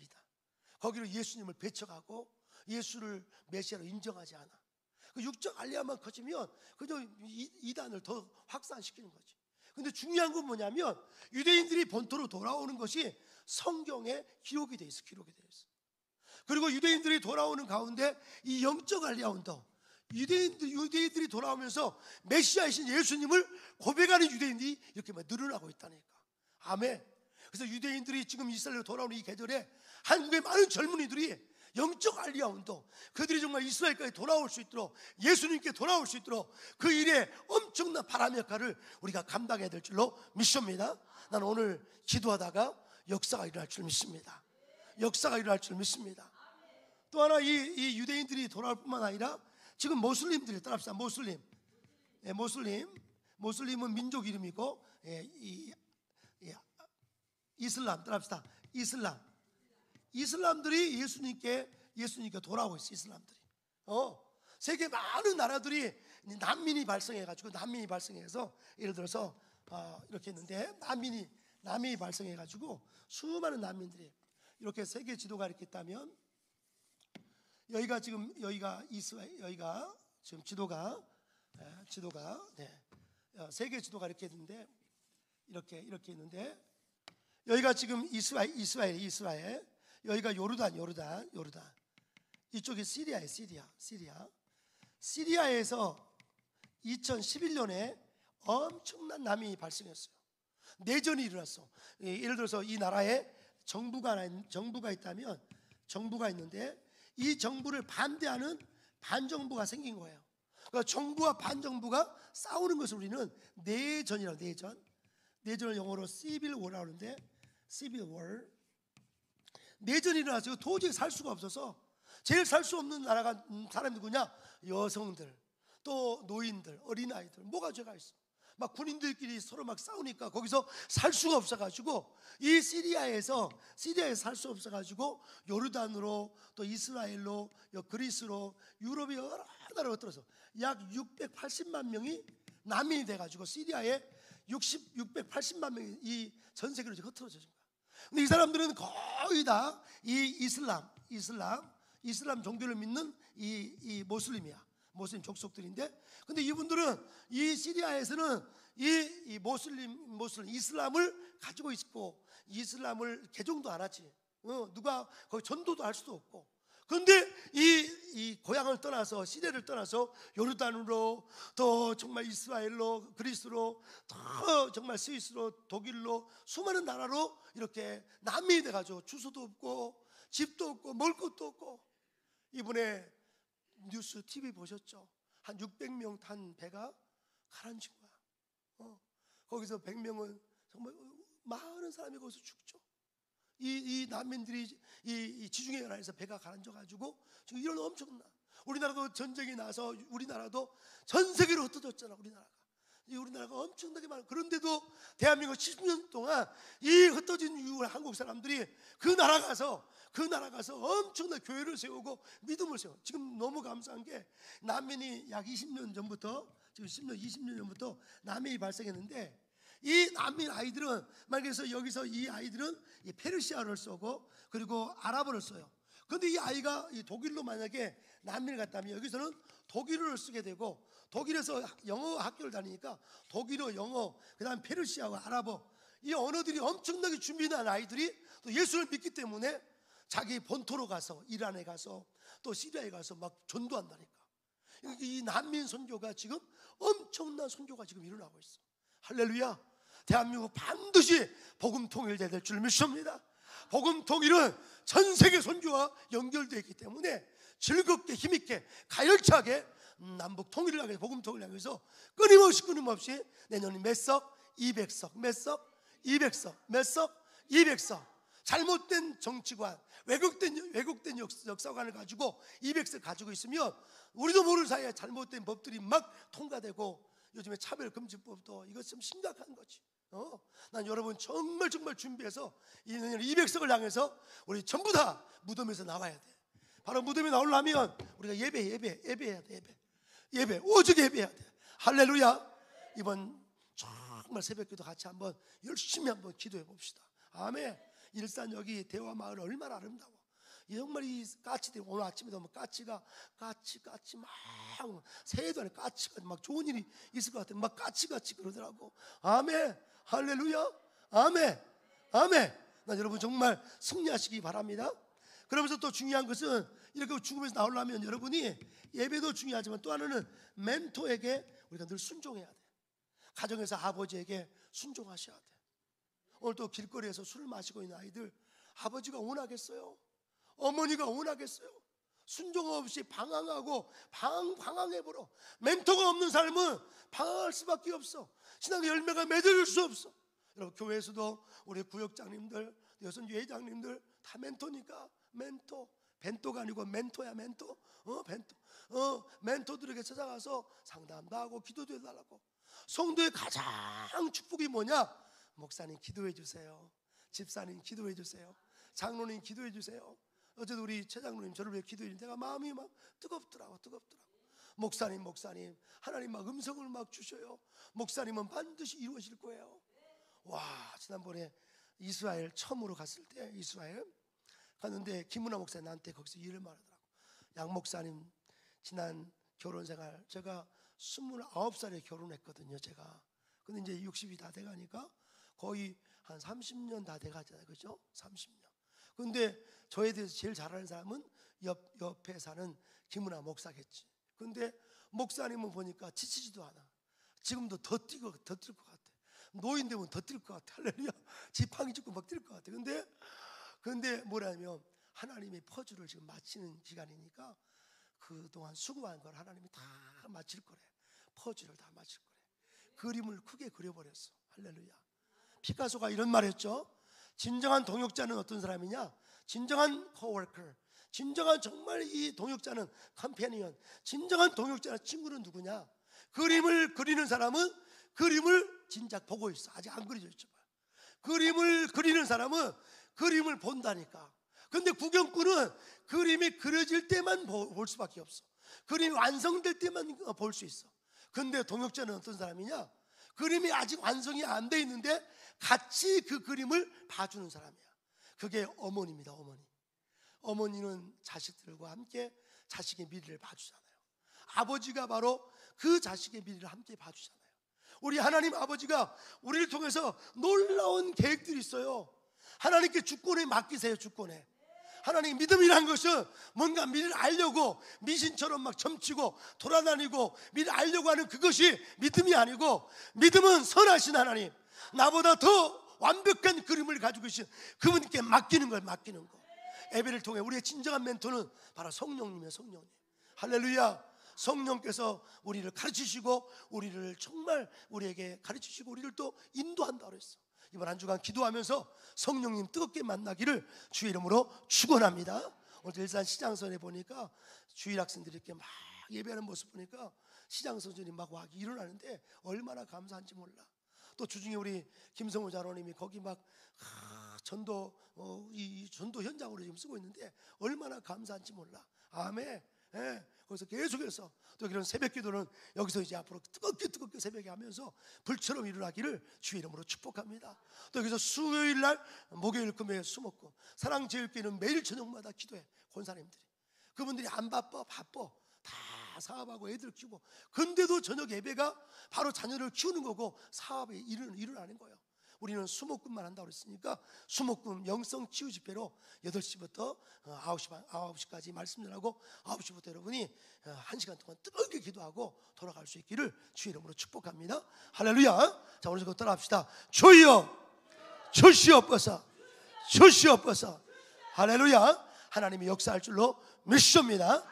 Speaker 1: 거기로 예수님을 배척하고 예수를 메시아로 인정하지 않아. 그 육적 알리야만 커지면 그저 이단을 더 확산시키는 거지. 근데 중요한 건 뭐냐면 유대인들이 본토로 돌아오는 것이 성경에 기록이 돼 있어. 기록이 돼 있어. 그리고 유대인들이 돌아오는 가운데 이 영적 알리아 운동, 유대인들이 돌아오면서 메시아이신 예수님을 고백하는 유대인들이 이렇게 막 늘어나고 있다니까. 아멘. 그래서 유대인들이 지금 이스라엘로 돌아오는 이 계절에 한국의 많은 젊은이들이 영적 알리아 운동, 그들이 정말 이스라엘까지 돌아올 수 있도록, 예수님께 돌아올 수 있도록 그 일에 엄청난 바람 역할을 우리가 감당해야 될 줄로 믿습니다. 나는 오늘 기도하다가 역사가 일어날 줄 믿습니다. 역사가 일어날 줄 믿습니다. 또 하나 이 유대인들이 돌아올 뿐만 아니라 지금 모슬림들이, 따라합시다. 모슬림. 예, 모슬림은 민족 이름이고, 이슬람, 따라합시다. 이슬람들이 예수님께 돌아오고 있어. 이슬람들이. 세계 많은 나라들이 난민이 발생해서 예를 들어서 이렇게 했는데 난민이 발생해가지고 수많은 난민들이 이렇게 세계 지도가 이렇게 있다면 여기가 지금 여기가 지금 지도가 세계 지도가 이렇게 있는데 이렇게 있는데 여기가 지금 이스라엘, 여기가 요르단. 이쪽이 시리아예요. 시리아에서 2011년에 엄청난 난민이 발생했어요. 내전이 일어났어. 예를 들어서 이 나라에 정부가 있는데 이 정부를 반대하는 반정부가 생긴 거예요. 그러니까 정부와 반정부가 싸우는 것을 우리는 내전이라고. 내전을 영어로 civil war라고 하는데, civil war. 내전이 일어나서 도저히 살 수가 없어서 제일 살 수 없는 나라가 사람이 누구냐? 여성들, 또 노인들, 어린아이들, 뭐가 죄가 있어. 막 군인들끼리 서로 막 싸우니까 거기서 살 수가 없어가지고 이 시리아에서 살 수 없어가지고 요르단으로, 또 이스라엘로, 그리스로, 유럽이 여러 나라로 흩어서 약 680만 명이 난민이 돼가지고 시리아에 680만 명이 이 전 세계로 흩어져진 거야. 근데 이 사람들은 거의 다 이 이슬람 종교를 믿는 이 모슬림이야. 모슬림 족속들인데, 근데 이분들은 이 시리아에서는 이 모슬림 이슬람을 가지고 있고 이슬람을 개종도 안 하지. 누가 거기 전도도 할 수도 없고. 그런데 이 고향을 떠나서, 시대를 떠나서 요르단으로, 또 정말 이스라엘로, 그리스로, 또 정말 스위스로, 독일로, 수많은 나라로 이렇게 난민이 돼가지고 주소도 없고 집도 없고 먹을 것도 없고. 이번에 뉴스 TV 보셨죠? 한 600명 탄 배가 가라앉은 거야. 거기서 100명은 정말 많은 사람이 거기서 죽죠. 이 난민들이 이 지중해 연안에서 배가 가라앉아가지고 지금 이런 엄청난, 우리나라도 전쟁이 나서 우리나라도 전 세계로 흩어졌잖아. 우리나라가 엄청나게 많아. 그런데도 대한민국 70년 동안 이 흩어진 이후 한국 사람들이 그 나라 가서 엄청난 교회를 세우고 믿음을 세워. 지금 너무 감사한 게 난민이 약 20년 전부터, 지금 10년 20년 전부터 난민이 발생했는데, 이 난민 아이들은, 말해서 여기서 이 아이들은 이 페르시아어를 쓰고 그리고 아랍어를 써요. 그런데 이 아이가 이 독일로 만약에 난민을 갔다면 여기서는 독일어를 쓰게 되고, 독일에서 영어 학교를 다니니까 독일어, 영어, 그 다음 페르시아어, 아랍어, 이 언어들이 엄청나게 준비된 아이들이 또 예수를 믿기 때문에 자기 본토로 가서, 이란에 가서, 또 시리아에 가서 막 전도한다니까. 이 난민 선교가 지금 엄청난 선교가 지금 일어나고 있어. 할렐루야. 대한민국 반드시 복음 통일돼야 될 줄 믿습니다. 복음 통일은 전 세계 선교와 연결되어 있기 때문에 즐겁게, 힘있게, 가열차게 남북 통일을 하기 위해서, 복음 통일을 하기 위해서 끊임없이 내년에 몇 석? 200석. 몇 석? 200석. 몇 석? 200석. 잘못된 정치관, 왜곡된 역사관을 가지고 200석 가지고 있으면 우리도 모르는 사이에 잘못된 법들이 막 통과되고, 요즘에 차별금지법도, 이거 좀 심각한 거지. 난 여러분 정말 준비해서 이 내년 200석을 향해서 우리 전부 다 무덤에서 나와야 돼. 바로 무덤에 나오려면 우리가 예배해야 돼. 예배 오직 예배해야 돼. 할렐루야. 이번 정말 새벽기도 같이 한번 열심히 한번 기도해 봅시다. 아멘. 일산 여기 대화마을 얼마나 아름다워. 정말 이 까치들이 오늘 아침에도 뭐 까치가 까치 막 새해도 안에 까치가 막 좋은 일이 있을 것 같아. 막 까치 그러더라고. 아멘, 할렐루야, 아멘, 아멘. 나 여러분 정말 승리하시기 바랍니다. 그러면서 또 중요한 것은 이렇게 죽음에서 나오려면 여러분이 예배도 중요하지만 또 하나는 멘토에게 우리가 늘 순종해야 돼. 가정에서 아버지에게 순종하셔야 돼. 오늘 또 길거리에서 술을 마시고 있는 아이들, 아버지가 원하겠어요? 어머니가 원하겠어요? 순종 없이 방황하고 방황해버려. 멘토가 없는 삶은 방황할 수밖에 없어. 신앙의 열매가 맺어질 수 없어. 여러분 교회에서도 우리 구역장님들, 여선교회장님들 다 멘토니까. 멘토, 벤토가 아니고 멘토야. 멘토. 멘토들에게 찾아가서 상담도 하고 기도도 해달라고. 성도의 가장 축복이 뭐냐? 목사님 기도해 주세요. 집사님 기도해 주세요. 장로님 기도해 주세요. 어제도 우리 최장로님 저를 위해 기도해 주니까 내가 마음이 막 뜨겁더라고. 목사님 하나님 막 음성을 막 주셔요. 목사님은 반드시 이루어질 거예요. 와, 지난번에 이스라엘 처음으로 갔을 때 이스라엘 갔는데 김문아 목사님 나한테 거기서 일을 말하더라고. 양 목사님 지난 결혼생활 제가 29살에 결혼했거든요. 제가 근데 이제 60이 다 돼가니까 거의 한 30년 다 돼가잖아요. 그죠? 30년. 근데 저에 대해서 제일 잘 아는 사람은 옆에 사는 김은아 목사겠지. 근데 목사님은 보니까 지치지도 않아. 지금도 더 뛸 것 같아. 노인 되면 더 뛸 것 같아. 할렐루야. 지팡이 짚고 막 뛸 것 같아. 근데 뭐라면 하나님의 퍼즐을 지금 마치는 기간이니까 그동안 수고한 걸 하나님이 다 마칠 거래. 퍼즐을 다 마칠 거래. 그림을 크게 그려버렸어. 할렐루야. 피카소가 이런 말 했죠. 진정한 동역자는 어떤 사람이냐? 진정한 코워커, 진정한 정말 이 동역자는 컴패니언, 진정한 동역자는 친구는 누구냐? 그림을 그리는 사람은 그림을 진작 보고 있어. 아직 안 그려져 있지만 그림을 그리는 사람은 그림을 본다니까. 근데 구경꾼은 그림이 그려질 때만 볼 수밖에 없어. 그림이 완성될 때만 볼 수 있어. 근데 동역자는 어떤 사람이냐? 그림이 아직 완성이 안 돼 있는데 같이 그 그림을 봐주는 사람이야. 그게 어머니입니다. 어머니는 자식들과 함께 자식의 미래를 봐주잖아요. 아버지가 바로 그 자식의 미래를 함께 봐주잖아요. 우리 하나님 아버지가 우리를 통해서 놀라운 계획들이 있어요. 하나님께 주권에 맡기세요. 주권에. 하나님 믿음이란 것은 뭔가 미래를 알려고 미신처럼 막 점치고 돌아다니고 미래를 알려고 하는 그것이 믿음이 아니고, 믿음은 선하신 하나님, 나보다 더 완벽한 그림을 가지고 계신 그분께 맡기는 걸. 예배를 통해 우리의 진정한 멘토는 바로 성령님이에요. 성령님. 할렐루야. 성령께서 우리를 가르치시고 우리를 정말 우리에게 가르치시고 우리를 또 인도한다 그랬어. 이번 한 주간 기도하면서 성령님 뜨겁게 만나기를 주의 이름으로 축원합니다. 오늘 일산 시장선에 보니까 주일 학생들이 이렇게 막 예배하는 모습 보니까 시장선전이 막 와 일어나는데 얼마나 감사한지 몰라. 또 주중에 우리 김성호 장로님이 거기 막 전도 이 전도 현장으로 지금 쓰고 있는데 얼마나 감사한지 몰라. 아멘. 예, 거기서 계속해서 또 이런 새벽 기도는 여기서 이제 앞으로 뜨겁게 새벽에 하면서 불처럼 일어나기를 주의 이름으로 축복합니다. 또 여기서 수요일날 목요일 금요일 수 먹고 사랑제일교회는 매일 저녁마다 기도해. 권사님들이 그분들이 안 바빠 다 사업하고 애들 키우고, 근데도 저녁 예배가 바로 자녀를 키우는 거고 사업에 일을 하는 거예요. 우리는 수목금만 한다고 그랬으니까 수목금 영성 치유 집회로 8시부터 9시까지 말씀 전하고 9시부터 여러분이 1시간 동안 뜨겁게 기도하고 돌아갈 수 있기를 주의 이름으로 축복합니다. 할렐루야. 자, 오늘 좀 따라합시다. 주여 주시옵소서, 주시옵소서. 할렐루야. 하나님이 역사할 줄로 믿습니다.